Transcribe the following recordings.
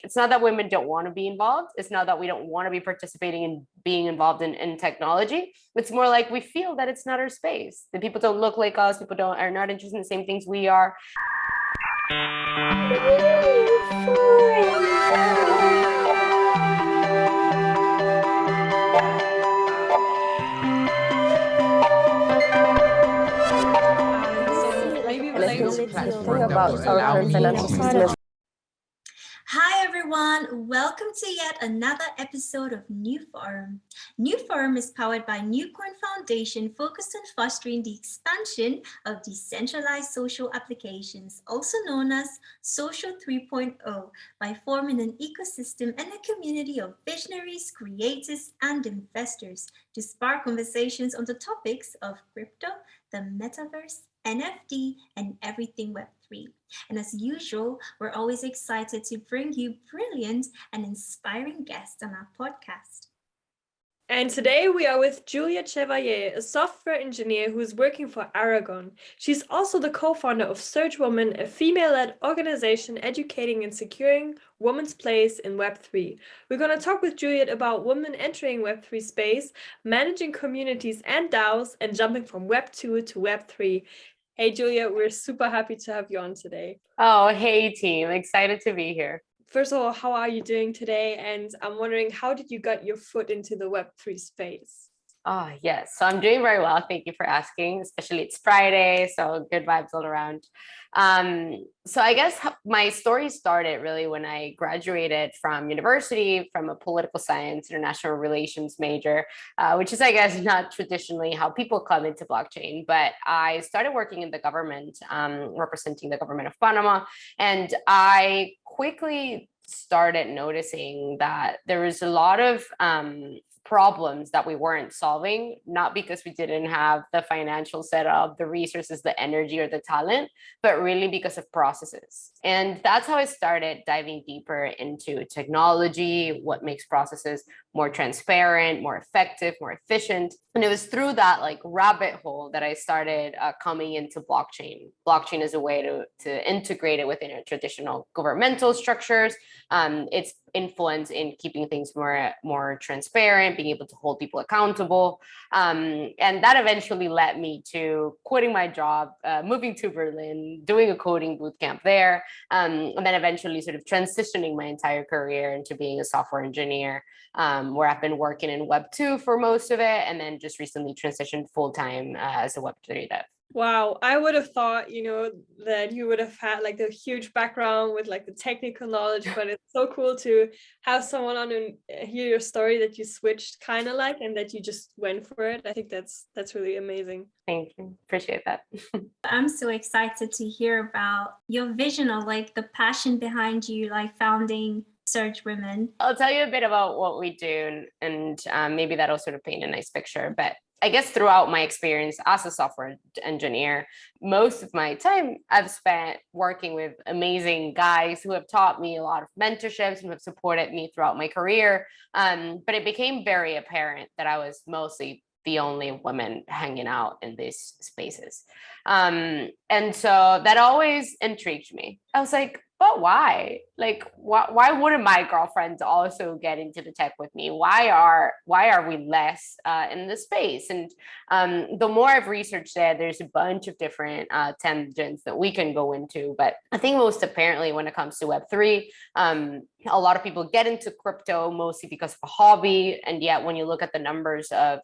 It's not that women don't want to be involved. It's not that we don't want to be participating in being involved in technology. It's more like we feel that it's not our space. That people don't look like us. People are not interested in the same things we are. Hi everyone, welcome to yet another episode of NewForum. NewForum is powered by Newcorn Foundation, focused on fostering the expansion of decentralized social applications, also known as Social 3.0, by forming an ecosystem and a community of visionaries, creators, and investors to spark conversations on the topics of crypto, the metaverse, NFT, and everything Web3. And as usual, we're always excited to bring you brilliant and inspiring guests on our podcast. And today we are with Juliette Chevalier, a software engineer who is working for Aragon. She's also the co-founder of Search Woman, a female-led organization educating and securing women's place in Web3. We're going to talk with Juliette about women entering Web3 space, managing communities and DAOs, and jumping from Web2 to Web3. Hey, Juliette, we're super happy to have you on today. Oh, hey, team. Excited to be here. First of all, how are you doing today? And I'm wondering, how did you get your foot into the Web3 space? Oh, yes. So I'm doing very well. Thank you for asking, especially it's Friday, so good vibes all around. So I guess my story started really when I graduated from university, from a political science, international relations major, which is, I guess, not traditionally how people come into blockchain. But I started working in the government, representing the government of Panama. And I quickly started noticing that there was a lot of problems that we weren't solving, not because we didn't have the financial setup, the resources, the energy, or the talent, but really because of processes. And that's how I started diving deeper into technology, what makes processes more transparent, more effective, more efficient. And it was through that rabbit hole that I started coming into blockchain. Blockchain is a way to integrate it within our traditional governmental structures. Its influence in keeping things more transparent, being able to hold people accountable. And that eventually led me to quitting my job, moving to Berlin, doing a coding bootcamp there, and then eventually sort of transitioning my entire career into being a software engineer, where I've been working in Web2 for most of it, and then just recently transitioned full-time as a Web3 dev. Wow, I would have thought, that you would have had the huge background with the technical knowledge, but it's so cool to have someone on and hear your story that you switched and that you just went for it. I think that's really amazing. Thank you. Appreciate that. I'm so excited to hear about your vision of the passion behind you, founding Search Women. I'll tell you a bit about what we do, and maybe that'll sort of paint a nice picture. But I guess throughout my experience as a software engineer, most of my time I've spent working with amazing guys who have taught me a lot of mentorships and who have supported me throughout my career. But it became very apparent that I was mostly the only woman hanging out in these spaces. And so that always intrigued me. I was like, but why? Why wouldn't my girlfriends also get into the tech with me? Why are we less in the space? And the more I've researched it, there's a bunch of different tangents that we can go into. But I think most apparently when it comes to Web3, a lot of people get into crypto mostly because of a hobby. And yet when you look at the numbers of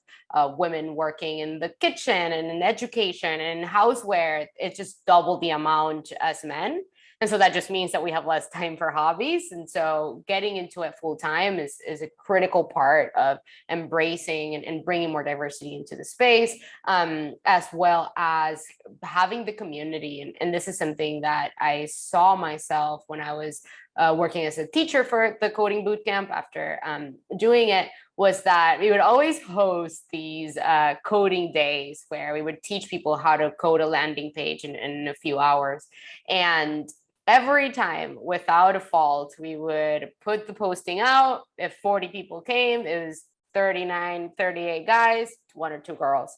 women working in the kitchen and in education and in houseware, it's just double the amount as men. And so that just means that we have less time for hobbies. And so getting into it full time is a critical part of embracing and bringing more diversity into the space, as well as having the community. And this is something that I saw myself when I was working as a teacher for the coding bootcamp after doing it, was that we would always host these coding days where we would teach people how to code a landing page in a few hours. And every time, without a fault, we would put the posting out. If 40 people came, it was 39, 38 guys, 1 or 2 girls.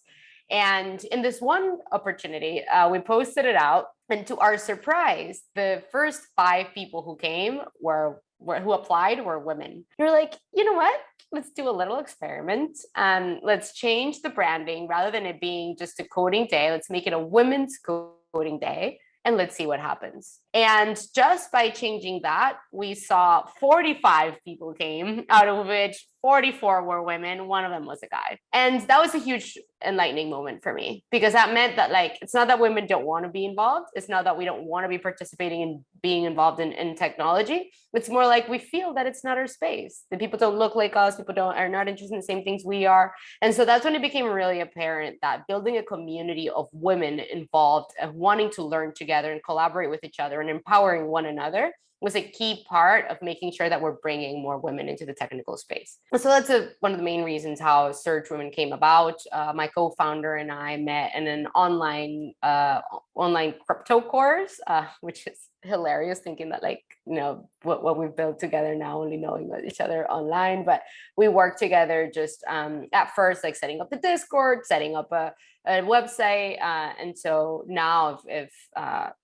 And in this one opportunity, we posted it out. And to our surprise, the first 5 people who came were who applied were women. You're like, you know what? Let's do a little experiment. Let's change the branding rather than it being just a coding day. Let's make it a women's coding day. And let's see what happens. And just by changing that, we saw 45 people came, out of which 44 were women. One of them was a guy. And that was a huge enlightening moment for me, because that meant that, like, it's not that women don't want to be involved. It's not that we don't want to be participating in being involved in technology. It's more like we feel that it's not our space. The people don't look like us. People are not interested in the same things we are. And so that's when it became really apparent that building a community of women involved and wanting to learn together and collaborate with each other and empowering one another was a key part of making sure that we're bringing more women into the technical space. And so that's one of the main reasons how Surge Women came about. My co-founder and I met in an online crypto course, which is hilarious, thinking that, like, you know, what we've built together now, only knowing about each other online. But we worked together just at first, like setting up the Discord, setting up a website. And so now if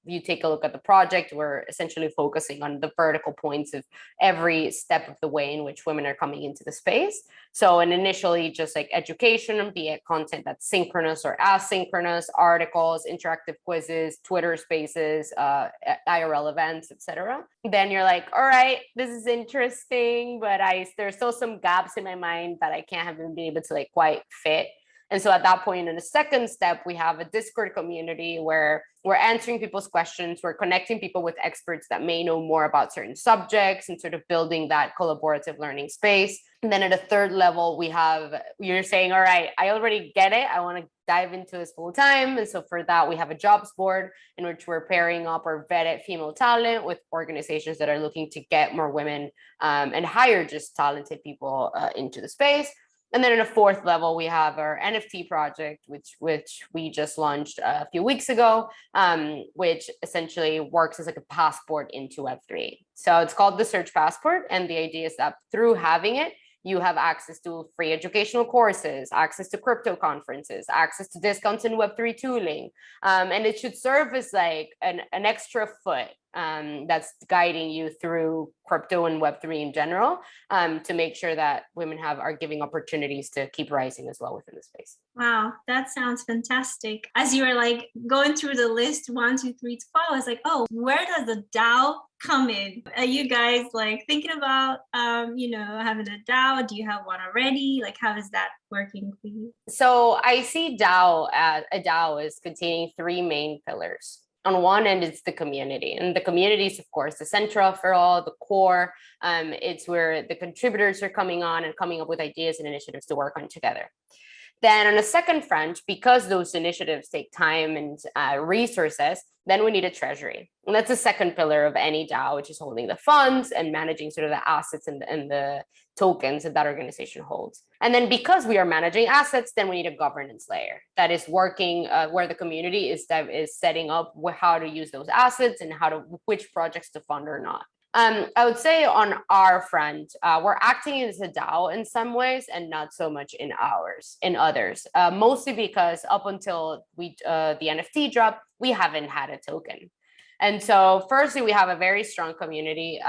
you take a look at the project, we're essentially focusing on the vertical points of every step of the way in which women are coming into the space. So, and initially just like education, be it content that's synchronous or asynchronous, articles, interactive quizzes, Twitter spaces, IRL events, etc. Then you're like, all right, this is interesting, but there's still some gaps in my mind that I haven't been able to like quite fit. And so at that point, in the second step, we have a Discord community where we're answering people's questions. We're connecting people with experts that may know more about certain subjects and sort of building that collaborative learning space. And then at a third level, you're saying, all right, I already get it. I want to dive into this full time. And so for that, we have a jobs board in which we're pairing up our vetted female talent with organizations that are looking to get more women and hire just talented people into the space. And then in a fourth level, we have our NFT project, which we just launched a few weeks ago, which essentially works as like a passport into Web3. So it's called the Search Passport. And the idea is that through having it, you have access to free educational courses, access to crypto conferences, access to discounts in Web3 tooling. And it should serve as like an extra foot that's guiding you through crypto and Web3 in general, to make sure that women are giving opportunities to keep rising as well within the space. Wow, that sounds fantastic. As you were like going through the list 1, 2, 3 to 4, I was like, oh, where does the DAO come in? Are you guys like thinking about having a DAO? Do you have one already? Like, how is that working for you? So I see DAO as a DAO is containing 3 main pillars. On one end, it's the community, and the community is, of course, the center for all, the core. It's where the contributors are coming on and coming up with ideas and initiatives to work on together. Then on a second front, because those initiatives take time and resources, then we need a treasury. And that's the second pillar of any DAO, which is holding the funds and managing sort of the assets and the tokens that organization holds. And then because we are managing assets, then we need a governance layer that is working where the community is setting up how to use those assets and which projects to fund or not. I would say on our front, we're acting as a DAO in some ways and not so much in others, mostly because up until the NFT drop, we haven't had a token. And so firstly, we have a very strong community,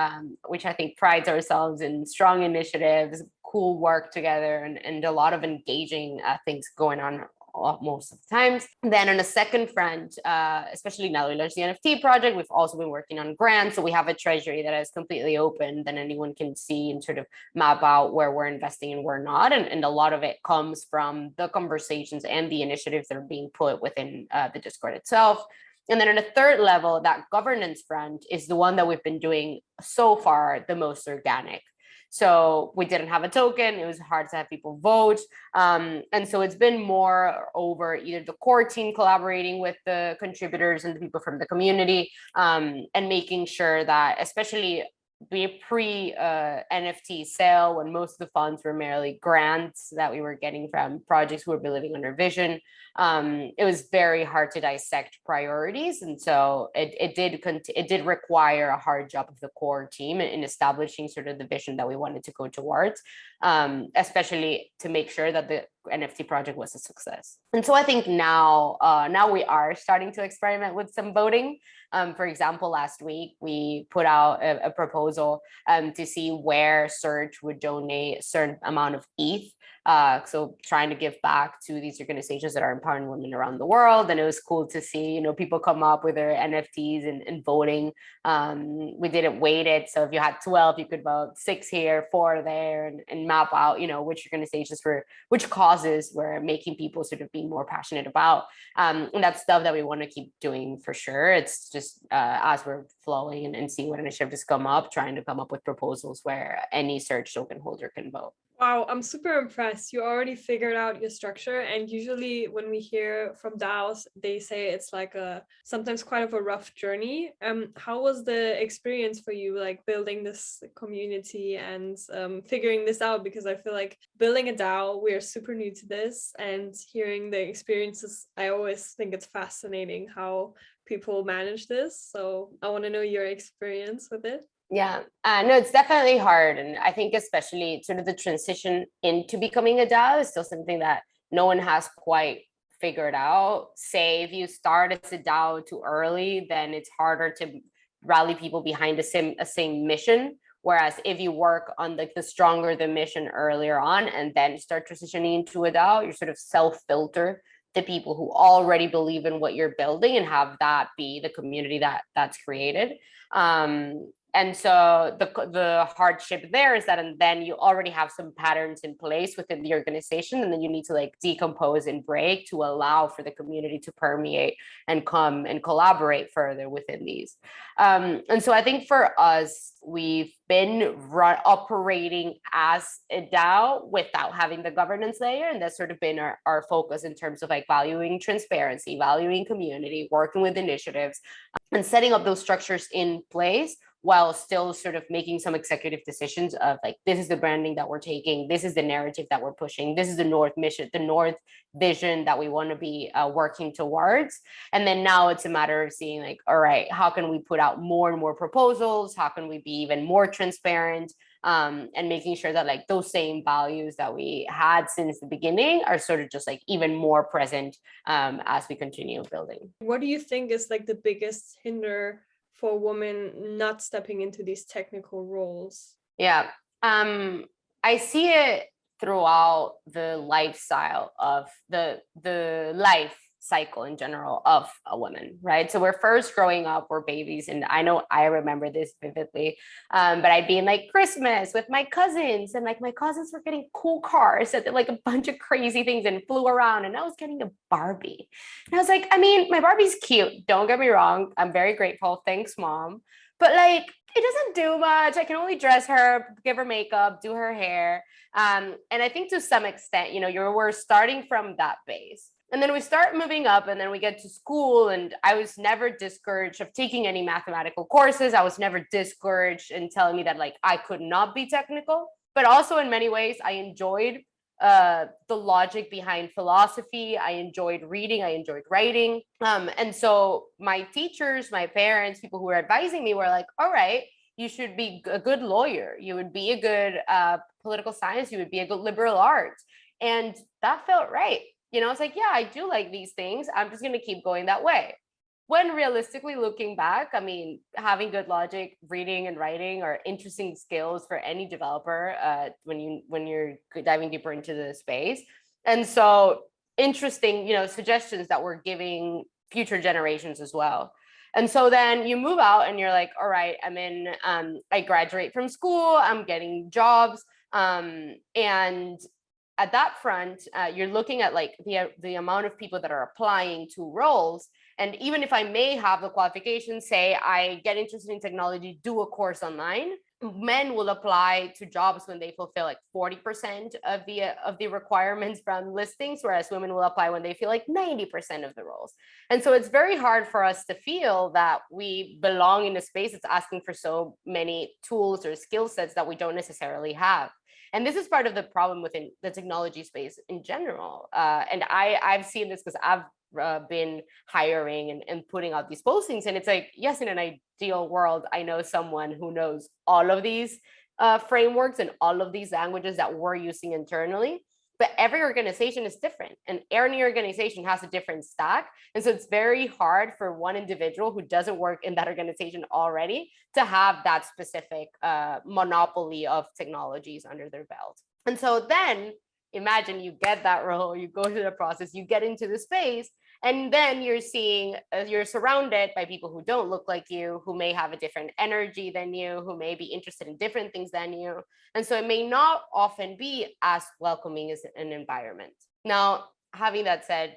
which I think prides ourselves in strong initiatives, cool work together, and a lot of engaging things going on most of the times. Then on a second front, especially now we launched the NFT project, we've also been working on grants. So we have a treasury that is completely open that anyone can see and sort of map out where we're investing and where not. And a lot of it comes from the conversations and the initiatives that are being put within the Discord itself. And then on a third level, that governance front is the one that we've been doing so far the most organic. So we didn't have a token. It was hard to have people vote. And so it's been more over either the core team collaborating with the contributors and the people from the community, and making sure that, especially pre-NFT sale, when most of the funds were merely grants that we were getting from projects who were believing in our vision, it was very hard to dissect priorities. And so it did require a hard job of the core team in establishing sort of the vision that we wanted to go towards, especially to make sure that NFT project was a success. And so I think now we are starting to experiment with some voting. For example, last week we put out a proposal to see where Surge would donate a certain amount of ETH. So trying to give back to these organizations that are empowering women around the world. And it was cool to see, people come up with their NFTs and voting. We didn't weight it. So if you had 12, you could vote 6 here, 4 there, and map out, which organizations for which causes we're making people sort of be more passionate about. And that's stuff that we want to keep doing for sure. It's just as we're flowing and seeing what initiatives come up, trying to come up with proposals where any Surge token holder can vote. Wow, I'm super impressed. You already figured out your structure. And usually when we hear from DAOs, they say it's like sometimes quite of a rough journey. How was the experience for you, like building this community and figuring this out? Because I feel like building a DAO, we are super new to this, and hearing the experiences, I always think it's fascinating how people manage this. So I want to know your experience with it. Yeah, no, it's definitely hard. And I think especially sort of the transition into becoming a DAO is still something that no one has quite figured out. Say if you start as a DAO too early, then it's harder to rally people behind a same mission. Whereas if you work on the stronger the mission earlier on and then start transitioning into a DAO, you sort of self-filter the people who already believe in what you're building and have that be the community that's created. And so the hardship there is that, and then you already have some patterns in place within the organization, and then you need to decompose and break to allow for the community to permeate and come and collaborate further within these. And so I think for us, we've been operating as a DAO without having the governance layer, and that's sort of been our focus in terms of valuing transparency, valuing community, working with initiatives, and setting up those structures in place, while still sort of making some executive decisions of this is the branding that we're taking, this is the narrative that we're pushing, this is the North mission, the North vision that we want to be working towards. And then now it's a matter of seeing all right, how can we put out more and more proposals? How can we be even more transparent? And making sure that those same values that we had since the beginning are sort of just even more present as we continue building. What do you think is the biggest hinder for women not stepping into these technical roles? Yeah, I see it throughout the lifestyle of the life cycle in general of a woman, right? So we're first growing up, we're babies, and I remember this vividly, but I'd be in Christmas with my cousins, and my cousins were getting cool cars that did a bunch of crazy things and flew around, and I was getting a Barbie. And I was like, I mean, my Barbie's cute, don't get me wrong, I'm very grateful, thanks mom, but it doesn't do much. I can only dress her, give her makeup, do her hair. And I think to some extent, we're starting from that base. And then we start moving up, and then we get to school, and I was never discouraged of taking any mathematical courses. I was never discouraged in telling me that I could not be technical, but also in many ways I enjoyed the logic behind philosophy. I enjoyed reading, I enjoyed writing. And so my teachers, my parents, people who were advising me were all right, you should be a good lawyer. You would be a good political science. You would be a good liberal arts. And that felt right. It's yeah, I do like these things. I'm just going to keep going that way. When realistically looking back, I mean, having good logic, reading and writing are interesting skills for any developer when you're diving deeper into the space. And so interesting, suggestions that we're giving future generations as well. And so then you move out and you're all right, I graduate from school, I'm getting jobs. And at that front, you're looking at the amount of people that are applying to roles. And even if I may have the qualifications, say I get interested in technology, do a course online, men will apply to jobs when they fulfill 40% of the requirements from listings, whereas women will apply when they feel 90% of the roles. And so it's very hard for us to feel that we belong in a space that's asking for so many tools or skill sets that we don't necessarily have. And this is part of the problem within the technology space in general. And I've seen this because I've been hiring and putting out these postings. And it's yes, in an ideal world, I know someone who knows all of these frameworks and all of these languages that we're using internally. but every organization is different, and every organization has a different stack. And so it's very hard for one individual who doesn't work in that organization already to have that specific monopoly of technologies under their belt. And so then imagine you get that role, you go through the process, you get into the space, and then you're seeing, you're surrounded by people who don't look like you, who may have a different energy than you, who may be interested in different things than you. And so it may not often be as welcoming as an environment. Now, having that said,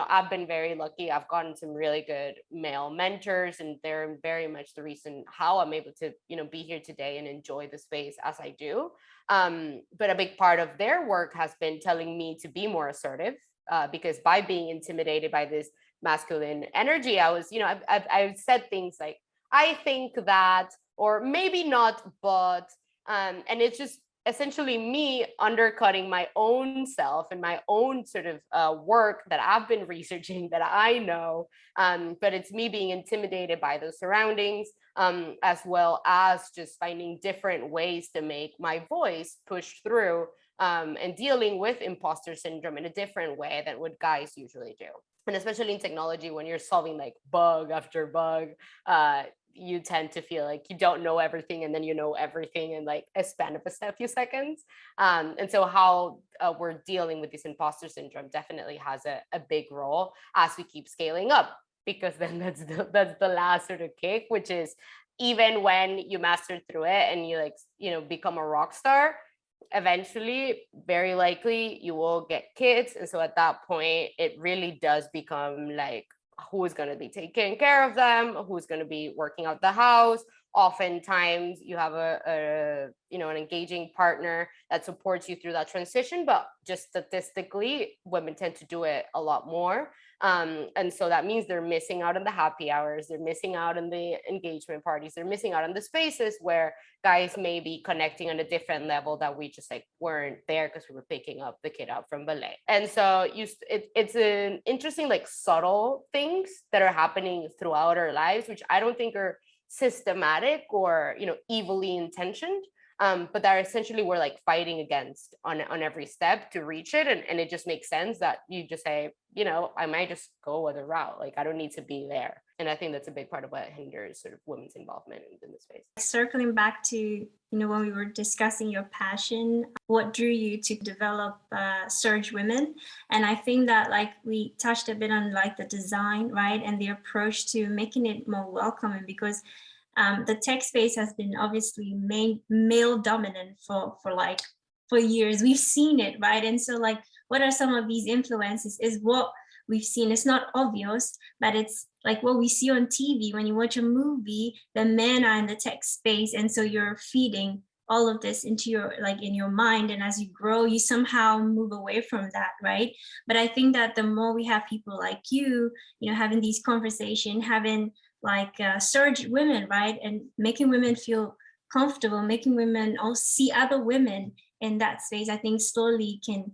I've been very lucky. I've gotten some really good male mentors, and they're very much the reason how I'm able to, be here today and enjoy the space as I do. But a big part of their work has been telling me to be more assertive, because by being intimidated by this masculine energy, I was, I've said things like, I think that, or maybe not, but, and it's just essentially me undercutting my own self and my own sort of work that I've been researching, that I know, but it's me being intimidated by those surroundings, as well as just finding different ways to make my voice push through, and dealing with imposter syndrome in a different way than what guys usually do. And especially in technology, when you're solving like bug after bug, you tend to feel like you don't know everything, and then you know everything in like a span of a few seconds. And so how we're dealing with this imposter syndrome definitely has a big role as we keep scaling up, because then that's the last sort of kick, which is even when you master through it and you become a rock star, eventually, very likely, you will get kids. And so at that point, it really does become like, who is going to be taking care of them, who's going to be working out the house. Oftentimes you have an engaging partner that supports you through that transition, but just statistically, women tend to do it a lot more. And so that means they're missing out on the happy hours, they're missing out on the engagement parties, they're missing out on the spaces where guys may be connecting on a different level that we just weren't there because we were picking up the kid up from ballet. And so it's an interesting subtle things that are happening throughout our lives, which I don't think are systematic or evilly intentioned, but that essentially we're fighting against on every step to reach it. And it just makes sense that you just say, I might just go other route. I don't need to be there. And I think that's a big part of what hinders sort of women's involvement in the space. Circling back to, when we were discussing your passion, what drew you to develop Surge Women? And I think that we touched a bit on the design, right? And the approach to making it more welcoming, because the tech space has been obviously male dominant for years. We've seen it, right? And so what are some of these influences is what we've seen. It's not obvious, but it's what we see on TV. When you watch a movie, the men are in the tech space. And so you're feeding all of this into your, in your mind. And as you grow, you somehow move away from that, right? But I think that the more we have people like you, having these conversations, having Surge Women, right? And making women feel comfortable, making women all see other women in that space, I think slowly can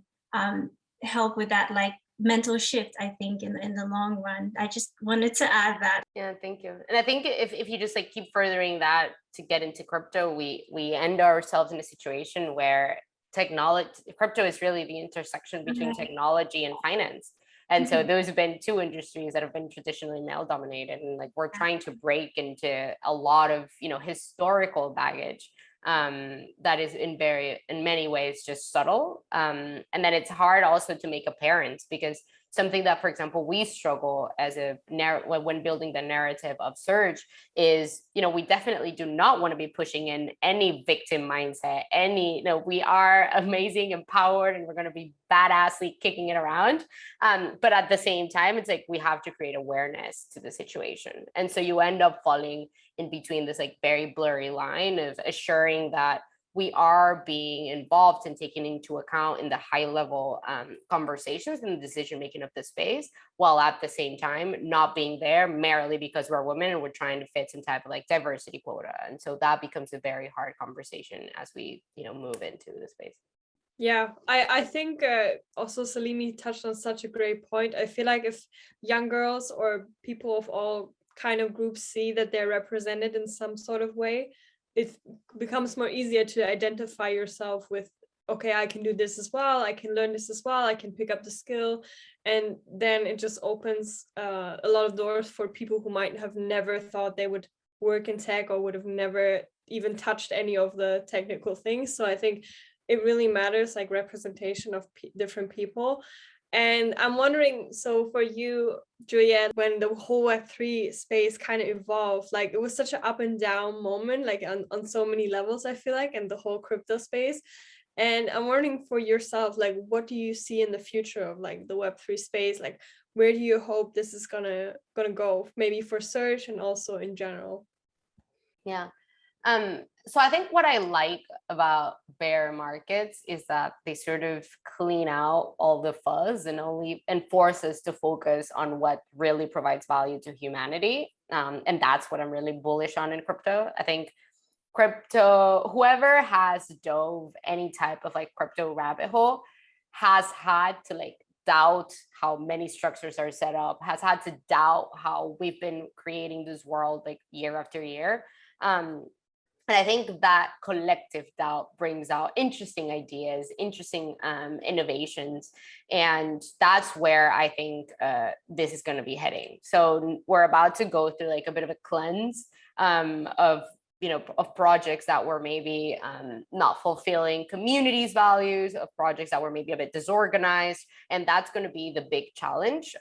help with that mental shift, I think, in the long run. I just wanted to add that. Yeah, thank you. And I think if you just keep furthering that to get into crypto, we end ourselves in a situation where crypto is really the intersection between technology and finance. And so those have been two industries that have been traditionally male dominated, and we're trying to break into a lot of historical baggage that is in many ways just subtle, and then it's hard also to make apparent, because something that, for example, we struggle as when building the narrative of Surge is, we definitely do not want to be pushing in any victim mindset, we are amazing, empowered, and we're going to be badassly kicking it around. But at the same time, it's we have to create awareness to the situation. And so you end up falling in between this very blurry line of assuring that we are being involved and taken into account in the high level conversations and the decision making of the space, while at the same time not being there merely because we're women and we're trying to fit some type of diversity quota. And so that becomes a very hard conversation as we move into the space. Yeah, I think also Salimi touched on such a great point. I feel like if young girls or people of all kind of groups see that they're represented in some sort of way, it becomes more easier to identify yourself with okay, I can do this as well, I can learn this as well, I can pick up the skill. And then it just opens a lot of doors for people who might have never thought they would work in tech, or would have never even touched any of the technical things. So I think it really matters, like representation of different people. And I'm wondering, so for you, Juliette, when the whole Web3 space kind of evolved, like it was such an up and down moment, like on so many levels, I feel like, and the whole crypto space. And I'm wondering for yourself, like, what do you see in the future of like the Web3 space? Like, where do you hope this is gonna go? Maybe for search and also in general. Yeah. So I think what I like about bear markets is that they sort of clean out all the fuzz and force us to focus on what really provides value to humanity. And that's what I'm really bullish on in crypto. I think crypto, whoever has dove any type of like crypto rabbit hole has had to like doubt how many structures are set up, has had to doubt how we've been creating this world like year after year. And I think that collective doubt brings out interesting ideas, interesting innovations. And that's where I think this is going to be heading. So we're about to go through like a bit of a cleanse of projects that were maybe not fulfilling community's values, of projects that were maybe a bit disorganized. And that's going to be the big challenge.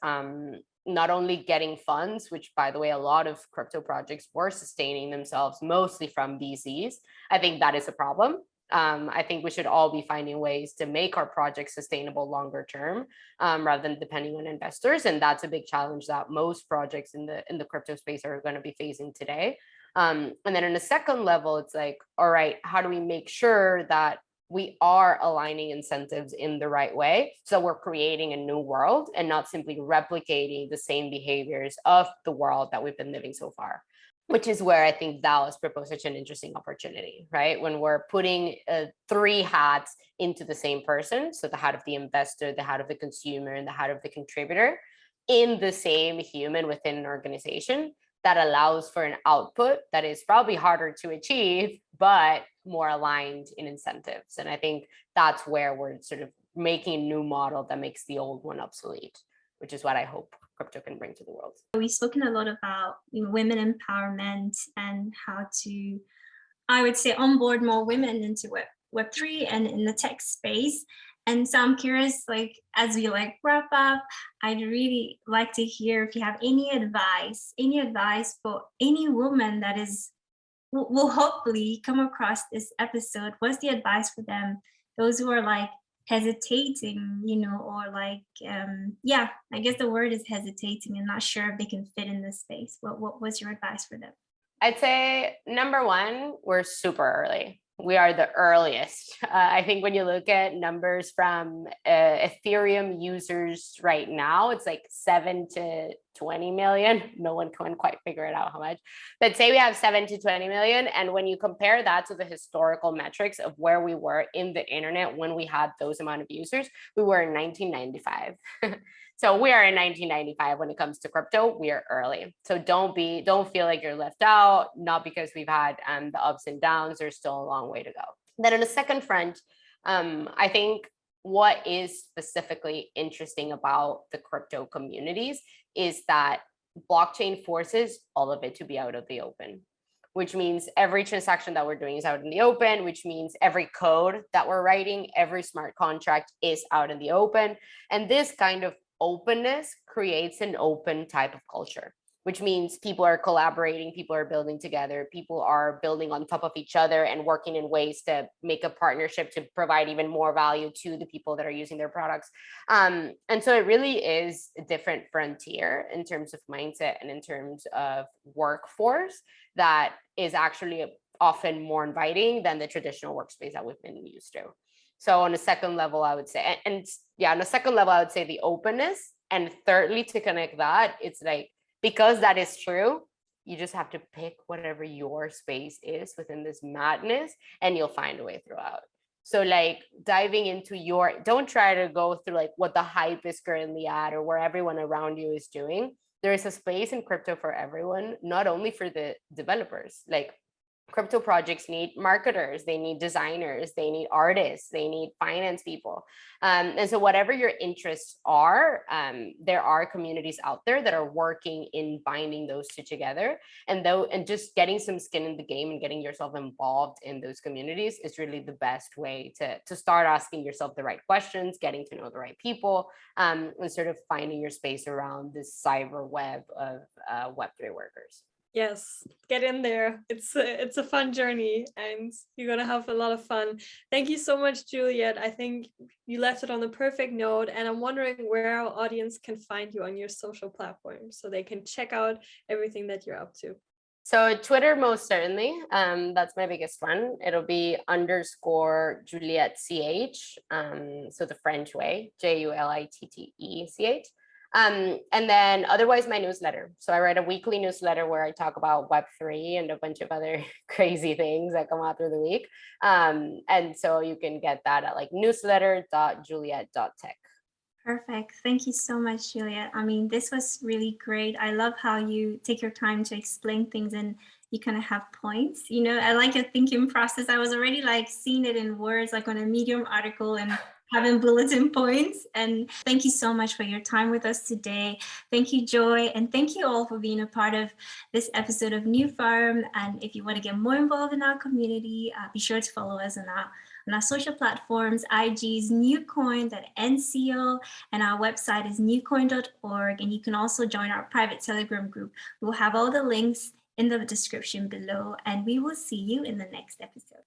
Not only getting funds, which by the way, a lot of crypto projects were sustaining themselves mostly from VCs. I think that is a problem. I think we should all be finding ways to make our projects sustainable longer term, rather than depending on investors. And that's a big challenge that most projects in the crypto space are going to be facing today. And then in a second level, it's like, all right, how do we make sure that we are aligning incentives in the right way, so we're creating a new world and not simply replicating the same behaviors of the world that we've been living so far, which is where I think DAOs propose such an interesting opportunity, right? When we're putting 3 hats into the same person, so the hat of the investor, the hat of the consumer, and the hat of the contributor in the same human within an organization, that allows for an output that is probably harder to achieve, but more aligned in incentives. And I think that's where we're sort of making a new model that makes the old one obsolete, which is what I hope crypto can bring to the world. We've spoken a lot about women empowerment and how to, I would say, onboard more women into Web3 and in the tech space. And so I'm curious, like, as we like wrap up, I'd really like to hear if you have any advice for any woman that will hopefully come across this episode. What's the advice for them? Those who are like hesitating, or like, I guess the word is hesitating and not sure if they can fit in this space. What was your advice for them? I'd say number one, we're super early. We are the earliest. I think when you look at numbers from Ethereum users right now, it's like 7 to 20 million. No one can quite figure it out how much. But say we have 7 to 20 million. And when you compare that to the historical metrics of where we were in the internet when we had those amount of users, we were in 1995. So we are in 1995 when it comes to crypto. We are early. So don't feel like you're left out, not because we've had the ups and downs. There's still a long way to go. Then on the second front, I think what is specifically interesting about the crypto communities is that blockchain forces all of it to be out of the open, which means every transaction that we're doing is out in the open, which means every code that we're writing, every smart contract is out in the open. And this kind of openness creates an open type of culture, which means people are collaborating, people are building together, people are building on top of each other and working in ways to make a partnership to provide even more value to the people that are using their products. And so it really is a different frontier in terms of mindset and in terms of workforce that is actually often more inviting than the traditional workspace that we've been used to. So on a second level, I would say, on a second level, I would say the openness. And thirdly, to connect that, it's like, because that is true, you just have to pick whatever your space is within this madness and you'll find a way throughout. So like diving into don't try to go through like what the hype is currently at or where everyone around you is doing. There is a space in crypto for everyone, not only for the developers. Like crypto projects need marketers, they need designers, they need artists, they need finance people. And so whatever your interests are, there are communities out there that are working in binding those two together. And just getting some skin in the game and getting yourself involved in those communities is really the best way to start asking yourself the right questions, getting to know the right people, and sort of finding your space around this cyber web of Web3 workers. Yes, get in there. It's a fun journey and you're going to have a lot of fun. Thank you so much, Juliette. I think you left it on the perfect note, and I'm wondering where our audience can find you on your social platforms so they can check out everything that you're up to. So Twitter, most certainly. That's my biggest one. It'll be _Juliette CH. So the French way, JULITTECH. And then otherwise my newsletter. So I write a weekly newsletter where I talk about Web3 and a bunch of other crazy things that come out through the week. And so you can get that at like newsletter.juliette.tech. Perfect. Thank you so much, Juliette. I mean, this was really great. I love how you take your time to explain things and you kind of have points. You know, I like your thinking process. I was already like seeing it in words, like on a Medium article and having bulletin points. And thank you so much for your time with us today. Thank you, Joy. And thank you all for being a part of this episode of NewForum. And if you want to get more involved in our community, be sure to follow us on our social platforms. IG's newcoin.nco, and our website is newcoin.org. And you can also join our private Telegram group. We'll have all the links in the description below, and we will see you in the next episode.